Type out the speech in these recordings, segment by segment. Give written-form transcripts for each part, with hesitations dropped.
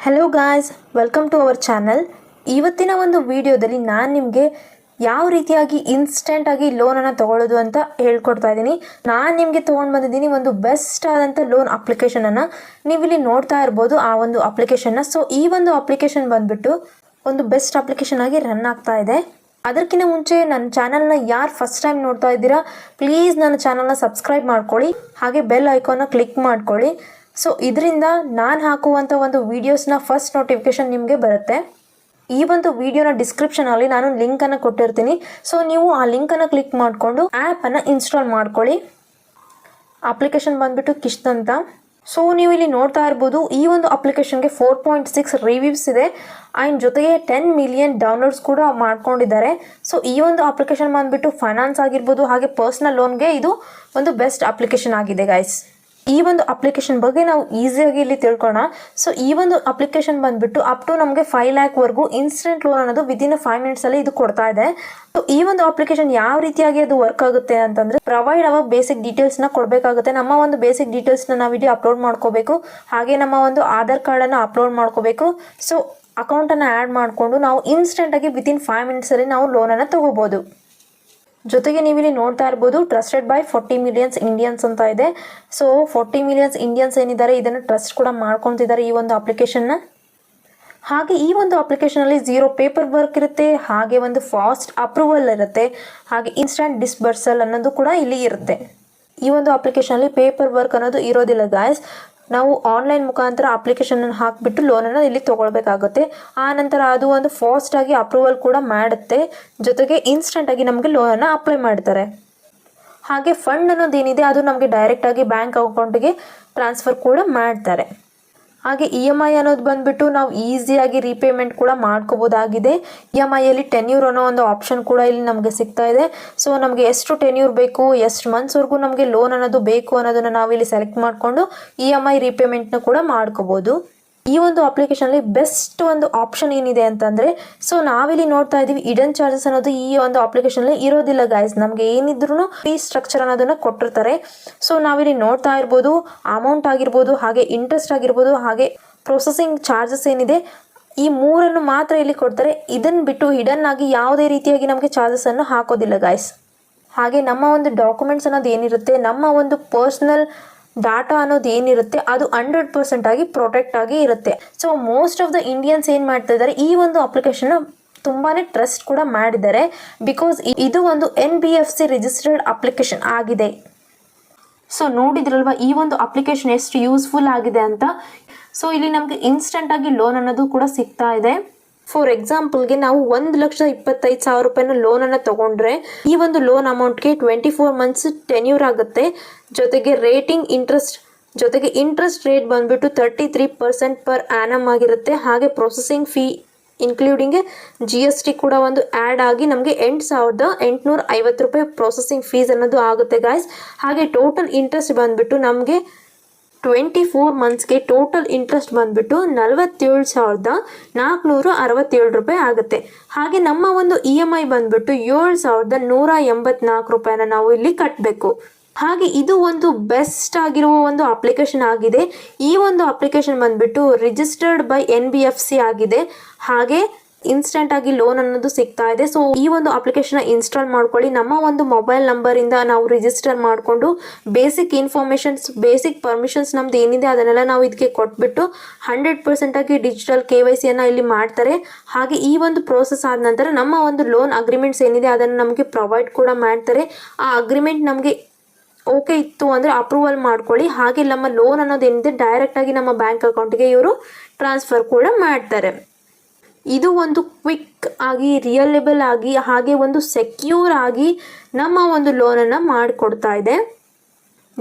Hello guys, welcome to our channel. ಇವತ್ತಿನ ಒಂದು ವಿಡಿಯೋದಲ್ಲಿ ನಾನು ನಿಮಗೆ ಯಾವ ರೀತಿಯಾಗಿ ಇನ್ಸ್ಟೆಂಟಾಗಿ ಲೋನನ್ನು ತೊಗೊಳ್ಳೋದು ಅಂತ ಹೇಳ್ಕೊಡ್ತಾ ಇದ್ದೀನಿ. ನಾನು ನಿಮಗೆ ತೊಗೊಂಡು ಬಂದಿದ್ದೀನಿ ಒಂದು ಬೆಸ್ಟ್ ಆದಂಥ ಲೋನ್ ಅಪ್ಲಿಕೇಶನನ್ನು. ನೀವಿಲ್ಲಿ ನೋಡ್ತಾ ಇರ್ಬೋದು ಆ ಒಂದು ಅಪ್ಲಿಕೇಶನ್ನ. ಸೊ ಈ ಒಂದು ಅಪ್ಲಿಕೇಶನ್ ಬಂದುಬಿಟ್ಟು ಒಂದು ಬೆಸ್ಟ್ ಅಪ್ಲಿಕೇಶನ್ ಆಗಿ ರನ್ ಆಗ್ತಾ ಇದೆ. ಅದಕ್ಕಿಂತ ಮುಂಚೆ ನನ್ನ ಚಾನಲ್ನ ಯಾರು ಫಸ್ಟ್ ಟೈಮ್ ನೋಡ್ತಾ ಇದ್ದೀರಾ, ಪ್ಲೀಸ್ ನನ್ನ ಚಾನಲ್ನ ಸಬ್ಸ್ಕ್ರೈಬ್ ಮಾಡ್ಕೊಳ್ಳಿ, ಹಾಗೆ ಬೆಲ್ ಐಕಾನ್ನ ಕ್ಲಿಕ್ ಮಾಡ್ಕೊಳ್ಳಿ. ಸೊ ಇದರಿಂದ ನಾನು ಹಾಕುವಂಥ ಒಂದು ವೀಡಿಯೋಸ್ನ ಫಸ್ಟ್ ನೋಟಿಫಿಕೇಷನ್ ನಿಮಗೆ ಬರುತ್ತೆ. ಈ ಒಂದು ವಿಡಿಯೋನ ಡಿಸ್ಕ್ರಿಪ್ಷನಲ್ಲಿ ನಾನು ಲಿಂಕನ್ನು ಕೊಟ್ಟಿರ್ತೀನಿ. ಸೊ ನೀವು ಆ ಲಿಂಕನ್ನು ಕ್ಲಿಕ್ ಮಾಡಿಕೊಂಡು ಆ್ಯಪನ್ನು ಇನ್ಸ್ಟಾಲ್ ಮಾಡ್ಕೊಳ್ಳಿ. ಅಪ್ಲಿಕೇಶನ್ ಬಂದುಬಿಟ್ಟು ಕಿಶ್ತ್ ಅಂತ. ಸೊ ನೀವು ಇಲ್ಲಿ ನೋಡ್ತಾ ಇರ್ಬೋದು ಈ ಒಂದು ಅಪ್ಲಿಕೇಶನ್ಗೆ 4.6 ರಿವ್ಯೂಸ್ ಇದೆ ಆ್ಯಂಡ್ ಜೊತೆಗೆ 10 ಮಿಲಿಯನ್ ಡೌನ್ಲೋಡ್ಸ್ ಕೂಡ ಮಾಡ್ಕೊಂಡಿದ್ದಾರೆ. ಸೊ ಈ ಒಂದು ಅಪ್ಲಿಕೇಶನ್ ಬಂದುಬಿಟ್ಟು ಫೈನಾನ್ಸ್ ಆಗಿರ್ಬೋದು ಹಾಗೆ ಪರ್ಸ್ನಲ್ ಲೋನ್ಗೆ ಇದು ಒಂದು ಬೆಸ್ಟ್ ಅಪ್ಲಿಕೇಶನ್ ಆಗಿದೆ ಗೈಸ್. ಈ ಒಂದು ಅಪ್ಲಿಕೇಶನ್ ಬಗ್ಗೆ ನಾವು ಈಸಿಯಾಗಿ ಇಲ್ಲಿ ತಿಳ್ಕೊಳ್ಳೋಣ. ಸೊ ಈ ಒಂದು ಅಪ್ಲಿಕೇಶನ್ ಬಂದುಬಿಟ್ಟು ಅಪ್ ಟು ನಮಗೆ 5 ಲ್ಯಾಕ್ವರೆಗೂ ಇನ್ಸ್ಟೆಂಟ್ ಲೋನ್ ಅನ್ನೋದು ವಿದಿನ್ 5 ಮಿನಿಟ್ಸಲ್ಲಿ ಇದು ಕೊಡ್ತಾ ಇದೆ. ಸೊ ಈ ಒಂದು ಅಪ್ಲಿಕೇಶನ್ ಯಾವ ರೀತಿಯಾಗಿ ಅದು ವರ್ಕ್ ಆಗುತ್ತೆ ಅಂತಂದರೆ, ಪ್ರೊವೈಡ್ ಅವರ್ ಬೇಸಿಕ್ ಡೀಟೇಲ್ಸ್ನ ಕೊಡಬೇಕಾಗುತ್ತೆ. ನಮ್ಮ ಒಂದು ಬೇಸಿಕ್ ಡೀಟೇಲ್ಸ್ನ ನಾವು ಇಲ್ಲಿ ಅಪ್ಲೋಡ್ ಮಾಡ್ಕೋಬೇಕು, ಹಾಗೆ ನಮ್ಮ ಒಂದು ಆಧಾರ್ ಕಾರ್ಡನ್ನು ಅಪ್ಲೋಡ್ ಮಾಡ್ಕೋಬೇಕು. ಸೊ ಅಕೌಂಟನ್ನು ಆ್ಯಡ್ ಮಾಡಿಕೊಂಡು ನಾವು ಇನ್ಸ್ಟೆಂಟಾಗಿ ವಿತಿನ್ 5 ಮಿನಿಟ್ಸಲ್ಲಿ ನಾವು ಲೋನನ್ನು ತೊಗೋಬೋದು. ಜೊತೆಗೆ ನೀವಿಲ್ಲಿ ನೋಡ್ತಾ ಇರ್ಬೋದು ಟ್ರಸ್ಟೆಡ್ ಬೈ 40 ಮಿಲಿಯನ್ಸ್ ಇಂಡಿಯನ್ಸ್ ಅಂತ ಇದೆ. ಸೊ 40 ಮಿಲಿಯನ್ಸ್ ಇಂಡಿಯನ್ಸ್ ಏನಿದ್ದಾರೆ ಇದನ್ನು ಟ್ರಸ್ಟ್ ಕೂಡ ಮಾಡ್ಕೊತಿದ್ದಾರೆ ಈ ಒಂದು ಅಪ್ಲಿಕೇಶನ್ನ. ಹಾಗೆ ಈ ಒಂದು ಅಪ್ಲಿಕೇಶನಲ್ಲಿ 0 ಪೇಪರ್ ವರ್ಕ್ ಇರುತ್ತೆ, ಹಾಗೆ ಒಂದು ಫಾಸ್ಟ್ ಅಪ್ರೂವಲ್ ಇರುತ್ತೆ, ಹಾಗೆ ಇನ್ಸ್ಟಂಟ್ ಡಿಸ್ಬರ್ಸಲ್ ಅನ್ನೋದು ಕೂಡ ಇಲ್ಲಿ ಇರುತ್ತೆ. ಈ ಒಂದು ಅಪ್ಲಿಕೇಶನಲ್ಲಿ ಪೇಪರ್ ವರ್ಕ್ ಅನ್ನೋದು ಇರೋದಿಲ್ಲ ಗಾಯ್ಸ್. ನಾವು ಆನ್ಲೈನ್ ಮುಖಾಂತರ ಅಪ್ಲಿಕೇಶನನ್ನು ಹಾಕಿಬಿಟ್ಟು ಲೋನನ್ನು ಇಲ್ಲಿ ತೊಗೊಳ್ಬೇಕಾಗುತ್ತೆ. ಆ ನಂತರ ಅದು ಒಂದು ಫಾಸ್ಟಾಗಿ ಅಪ್ರೂವಲ್ ಕೂಡ ಮಾಡುತ್ತೆ, ಜೊತೆಗೆ ಇನ್ಸ್ಟೆಂಟಾಗಿ ನಮಗೆ ಲೋನನ್ನು ಅಪ್ಲೈ ಮಾಡ್ತಾರೆ. ಹಾಗೆ ಫಂಡ್ ಅನ್ನೋದೇನಿದೆ ಅದು ನಮಗೆ ಡೈರೆಕ್ಟಾಗಿ ಬ್ಯಾಂಕ್ ಅಕೌಂಟಿಗೆ ಟ್ರಾನ್ಸ್ಫರ್ ಕೂಡ ಮಾಡ್ತಾರೆ. ಹಾಗೆ EMI ಅನ್ನೋದು ಬಂದುಬಿಟ್ಟು ನಾವು ಈಸಿಯಾಗಿ ರೀಪೇಮೆಂಟ್ ಕೂಡ ಮಾಡ್ಕೋಬೋದಾಗಿದೆ. EMIಯಲ್ಲಿ ಟೆನ್ಯೂರ್ ಅನ್ನೋ ಒಂದು ಆಪ್ಷನ್ ಕೂಡ ಇಲ್ಲಿ ನಮಗೆ ಸಿಗ್ತಾ ಇದೆ. ಸೊ ನಮಗೆ ಎಷ್ಟು ಟೆನ್ಯೂರ್ ಬೇಕು, ಎಷ್ಟು ಮಂತ್ಸ್ವರೆಗೂ ನಮಗೆ ಲೋನ್ ಅನ್ನೋದು ಬೇಕು ಅನ್ನೋದನ್ನು ನಾವಿಲ್ಲಿ ಸೆಲೆಕ್ಟ್ ಮಾಡಿಕೊಂಡು EMI ರೀಪೇಮೆಂಟ್ನ ಕೂಡ ಮಾಡ್ಕೋಬೋದು. ಈ ಒಂದು ಅಪ್ಲಿಕೇಶನಲ್ಲಿ ಬೆಸ್ಟ್ ಒಂದು ಆಪ್ಷನ್ ಏನಿದೆ ಅಂತಂದರೆ, ಸೊ ನಾವಿಲ್ಲಿ ನೋಡ್ತಾ ಇದ್ದೀವಿ ಇಡನ್ ಚಾರ್ಜಸ್ ಅನ್ನೋದು ಈ ಒಂದು ಅಪ್ಲಿಕೇಶನಲ್ಲಿ ಇರೋದಿಲ್ಲ ಗೈಸ್. ನಮಗೆ ಏನಿದ್ರು ಫೀ ಸ್ಟ್ರಕ್ಚರ್ ಅನ್ನೋದನ್ನು ಕೊಟ್ಟಿರ್ತಾರೆ. ಸೊ ನಾವಿಲ್ಲಿ ನೋಡ್ತಾ ಇರ್ಬೋದು ಅಮೌಂಟ್ ಆಗಿರ್ಬೋದು, ಹಾಗೆ ಇಂಟ್ರೆಸ್ಟ್ ಆಗಿರ್ಬೋದು, ಹಾಗೆ ಪ್ರೊಸೆಸಿಂಗ್ ಚಾರ್ಜಸ್ ಏನಿದೆ ಈ ಮೂರನ್ನು ಮಾತ್ರ ಇಲ್ಲಿ ಕೊಡ್ತಾರೆ. ಇದನ್ನು ಬಿಟ್ಟು ಹಿಡನ್ ಆಗಿ ಯಾವುದೇ ರೀತಿಯಾಗಿ ನಮಗೆ ಚಾರ್ಜಸನ್ನು ಹಾಕೋದಿಲ್ಲ ಗೈಸ್. ಹಾಗೆ ನಮ್ಮ ಒಂದು ಡಾಕ್ಯುಮೆಂಟ್ಸ್ ಅನ್ನೋದು ಏನಿರುತ್ತೆ, ನಮ್ಮ ಒಂದು ಪರ್ಸ್ನಲ್ ಡಾಟಾ ಅನ್ನೋದು ಏನಿರುತ್ತೆ ಅದು 100% ಆಗಿ ಪ್ರೊಟೆಕ್ಟ್ ಆಗಿ ಇರುತ್ತೆ. So most of the Indians ಏನು ಮಾಡ್ತಾ ಇದ್ದಾರೆ, ಈ ಒಂದು ಅಪ್ಲಿಕೇಶನ್ ತುಂಬಾ ಟ್ರಸ್ಟ್ ಕೂಡ ಮಾಡಿದ್ದಾರೆ. ಬಿಕಾಸ್ ಇದು ಒಂದು NBFC ರಿಜಿಸ್ಟರ್ಡ್ ಅಪ್ಲಿಕೇಶನ್ ಆಗಿದೆ. ಸೊ ನೋಡಿದ್ರಲ್ವ ಈ ಒಂದು ಅಪ್ಲಿಕೇಶನ್ ಎಷ್ಟು ಯೂಸ್ಫುಲ್ ಆಗಿದೆ ಅಂತ. ಸೊ ಇಲ್ಲಿ ನಮಗೆ ಇನ್ಸ್ಟೆಂಟಾಗಿ ಲೋನ್ ಅನ್ನೋದು ಕೂಡ ಸಿಗ್ತಾ ಇದೆ. ಫಾರ್ ಎಕ್ಸಾಂಪಲ್ಗೆ ನಾವು 1,25,000 ರೂಪಾಯಿನ ಲೋನನ್ನು ತೊಗೊಂಡ್ರೆ ಈ ಒಂದು ಲೋನ್ ಅಮೌಂಟ್ಗೆ 24 ಮಂತ್ಸ್ ಟೆನ್ಯೂರ್ ಆಗುತ್ತೆ. ಜೊತೆಗೆ ಜೊತೆಗೆ ಇಂಟ್ರೆಸ್ಟ್ ರೇಟ್ ಬಂದುಬಿಟ್ಟು 33% ಪರ್ ಆ್ಯನಮ್ ಆಗಿರುತ್ತೆ. ಹಾಗೆ ಪ್ರೊಸೆಸಿಂಗ್ ಫೀ ಇನ್ಕ್ಲೂಡಿಂಗ್ GST ಕೂಡ ಒಂದು ಆ್ಯಡ್ ಆಗಿ ನಮಗೆ 8,850 ರೂಪಾಯಿ ಪ್ರೊಸೆಸಿಂಗ್ ಫೀಸ್ ಅನ್ನೋದು ಆಗುತ್ತೆ ಗಾಯ್ಸ್. ಹಾಗೆ ಟೋಟಲ್ ಇಂಟ್ರೆಸ್ಟ್ ಬಂದುಬಿಟ್ಟು ನಮಗೆ 24 ಮಂತ್ಸ್ಗೆ ಟೋಟಲ್ ಇಂಟ್ರೆಸ್ಟ್ ಬಂದುಬಿಟ್ಟು 47,467 ರೂಪಾಯಿ ಆಗುತ್ತೆ. ಹಾಗೆ ನಮ್ಮ ಒಂದು EMI ಬಂದುಬಿಟ್ಟು 7,184 ರೂಪಾಯಿನ ನಾವು ಇಲ್ಲಿ ಕಟ್ಟಬೇಕು. ಹಾಗೆ ಇದು ಒಂದು ಬೆಸ್ಟ್ ಆಗಿರುವ ಒಂದು ಅಪ್ಲಿಕೇಶನ್ ಆಗಿದೆ. ಈ ಒಂದು ಅಪ್ಲಿಕೇಶನ್ ಬಂದುಬಿಟ್ಟು ರಿಜಿಸ್ಟರ್ಡ್ ಬೈ NBFC ಆಗಿದೆ. ಹಾಗೆ ಇನ್ಸ್ಟೆಂಟಾಗಿ ಲೋನ್ ಅನ್ನೋದು ಸಿಗ್ತಾ ಇದೆ. ಸೊ ಈ ಒಂದು ಅಪ್ಲಿಕೇಶನ್ ಇನ್ಸ್ಟಾಲ್ ಮಾಡ್ಕೊಳ್ಳಿ. ನಮ್ಮ ಒಂದು ಮೊಬೈಲ್ ನಂಬರಿಂದ ನಾವು ರಿಜಿಸ್ಟರ್ ಮಾಡಿಕೊಂಡು ಬೇಸಿಕ್ ಇನ್ಫಾರ್ಮೇಷನ್ಸ್, ಬೇಸಿಕ್ ಪರ್ಮಿಷನ್ಸ್ ನಮ್ದು ಏನಿದೆ ಅದನ್ನೆಲ್ಲ ನಾವು ಇದಕ್ಕೆ ಕೊಟ್ಬಿಟ್ಟು 100% ಆಗಿ ಡಿಜಿಟಲ್ KYCಯನ್ನು ಇಲ್ಲಿ ಮಾಡ್ತಾರೆ. ಹಾಗೆ ಈ ಒಂದು ಪ್ರೋಸೆಸ್ ಆದ ನಂತರ ನಮ್ಮ ಒಂದು ಲೋನ್ ಅಗ್ರಿಮೆಂಟ್ಸ್ ಏನಿದೆ ಅದನ್ನು ನಮಗೆ ಪ್ರೊವೈಡ್ ಕೂಡ ಮಾಡ್ತಾರೆ. ಆ ಅಗ್ರಿಮೆಂಟ್ ನಮಗೆ ಓಕೆ ಇತ್ತು ಅಂದರೆ ಅಪ್ರೂವಲ್ ಮಾಡ್ಕೊಳ್ಳಿ. ಹಾಗೆ ನಮ್ಮ ಲೋನ್ ಅನ್ನೋದೇನಿದೆ ಡೈರೆಕ್ಟಾಗಿ ನಮ್ಮ ಬ್ಯಾಂಕ್ ಅಕೌಂಟಿಗೆ ಇವರು ಟ್ರಾನ್ಸ್ಫರ್ ಕೂಡ ಮಾಡ್ತಾರೆ. ಇದು ಒಂದು ಕ್ವಿಕ್ ಆಗಿ, ರಿಯಲೇಬಲ್ ಆಗಿ, ಹಾಗೆ ಒಂದು ಸೆಕ್ಯೂರ್ ಆಗಿ ನಮ್ಮ ಒಂದು ಲೋನನ್ನು ಮಾಡಿಕೊಡ್ತಾ ಇದೆ.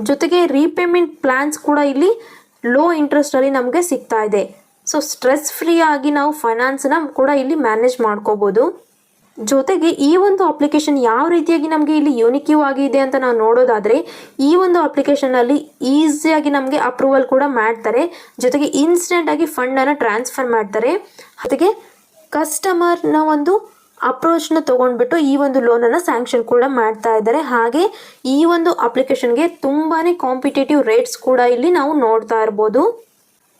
ಜೊತೆಗೆ ರೀಪೇಮೆಂಟ್ ಪ್ಲ್ಯಾನ್ಸ್ ಕೂಡ ಇಲ್ಲಿ ಲೋ ಇಂಟ್ರೆಸ್ಟಲ್ಲಿ ನಮಗೆ ಸಿಗ್ತಾ ಇದೆ. ಸೊ ಸ್ಟ್ರೆಸ್ ಫ್ರೀ ಆಗಿ ನಾವು ಫೈನಾನ್ಸನ್ನ ಕೂಡ ಇಲ್ಲಿ ಮ್ಯಾನೇಜ್ ಮಾಡ್ಕೋಬೋದು. ಜೊತೆಗೆ ಈ ಒಂದು ಅಪ್ಲಿಕೇಶನ್ ಯಾವ ರೀತಿಯಾಗಿ ನಮಗೆ ಇಲ್ಲಿ ಯೂನಿಕ್ಯೂ ಆಗಿದೆ ಅಂತ ನಾವು ನೋಡೋದಾದರೆ, ಈ ಒಂದು ಅಪ್ಲಿಕೇಶನಲ್ಲಿ ಈಸಿಯಾಗಿ ನಮಗೆ ಅಪ್ರೂವಲ್ ಕೂಡ ಮಾಡ್ತಾರೆ. ಜೊತೆಗೆ ಇನ್ಸ್ಟೆಂಟಾಗಿ ಫಂಡನ್ನು ಟ್ರಾನ್ಸ್ಫರ್ ಮಾಡ್ತಾರೆ. ಜೊತೆಗೆ ಕಸ್ಟಮರ್ನ ಒಂದು ಅಪ್ರೋಚ್ನ ತೊಗೊಂಡ್ಬಿಟ್ಟು ಈ ಒಂದು ಲೋನನ್ನು ಸ್ಯಾಂಕ್ಷನ್ ಕೂಡ ಮಾಡ್ತಾ ಇದ್ದಾರೆ. ಹಾಗೆ ಈ ಒಂದು ಅಪ್ಲಿಕೇಶನ್ಗೆ ತುಂಬಾ ಕಾಂಪಿಟೇಟಿವ್ ರೇಟ್ಸ್ ಕೂಡ ಇಲ್ಲಿ ನಾವು ನೋಡ್ತಾ ಇರ್ಬೋದು.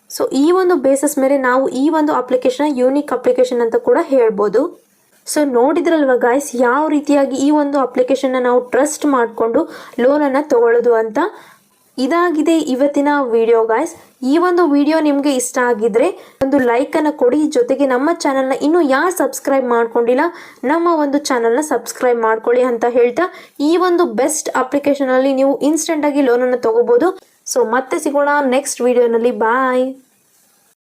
ಸೊ ಈ ಒಂದು ಬೇಸಿಸ್ ಮೇಲೆ ನಾವು ಈ ಒಂದು ಅಪ್ಲಿಕೇಶನ್ ಯೂನಿಕ್ ಅಪ್ಲಿಕೇಶನ್ ಅಂತ ಕೂಡ ಹೇಳ್ಬೋದು. ಸೊ ನೋಡಿದ್ರಲ್ವ ಗಾಯ್ಸ್, ಯಾವ ರೀತಿಯಾಗಿ ಈ ಒಂದು ಅಪ್ಲಿಕೇಶನ್ನ ನಾವು ಟ್ರಸ್ಟ್ ಮಾಡಿಕೊಂಡು ಲೋನನ್ನು ತಗೊಳ್ಳೋದು ಅಂತ. ಇದಾಗಿದೆ ಇವತ್ತಿನ ವಿಡಿಯೋ ಗಾಯ್ಸ್. ಈ ಒಂದು ವಿಡಿಯೋ ನಿಮಗೆ ಇಷ್ಟ ಆಗಿದ್ರೆ ಒಂದು ಲೈಕನ್ನು ಕೊಡಿ. ಜೊತೆಗೆ ನಮ್ಮ ಚಾನಲ್ನ ಇನ್ನೂ ಯಾರು ಸಬ್ಸ್ಕ್ರೈಬ್ ಮಾಡ್ಕೊಂಡಿಲ್ಲ ನಮ್ಮ ಒಂದು ಚಾನಲ್ನ ಸಬ್ಸ್ಕ್ರೈಬ್ ಮಾಡ್ಕೊಳ್ಳಿ ಅಂತ ಹೇಳ್ತಾ, ಈ ಒಂದು ಬೆಸ್ಟ್ ಅಪ್ಲಿಕೇಶನಲ್ಲಿ ನೀವು ಇನ್ಸ್ಟೆಂಟಾಗಿ ಲೋನನ್ನು ತಗೋಬೋದು. ಸೊ ಮತ್ತೆ ಸಿಗೋಣ ನೆಕ್ಸ್ಟ್ ವಿಡಿಯೋನಲ್ಲಿ. ಬಾಯ್.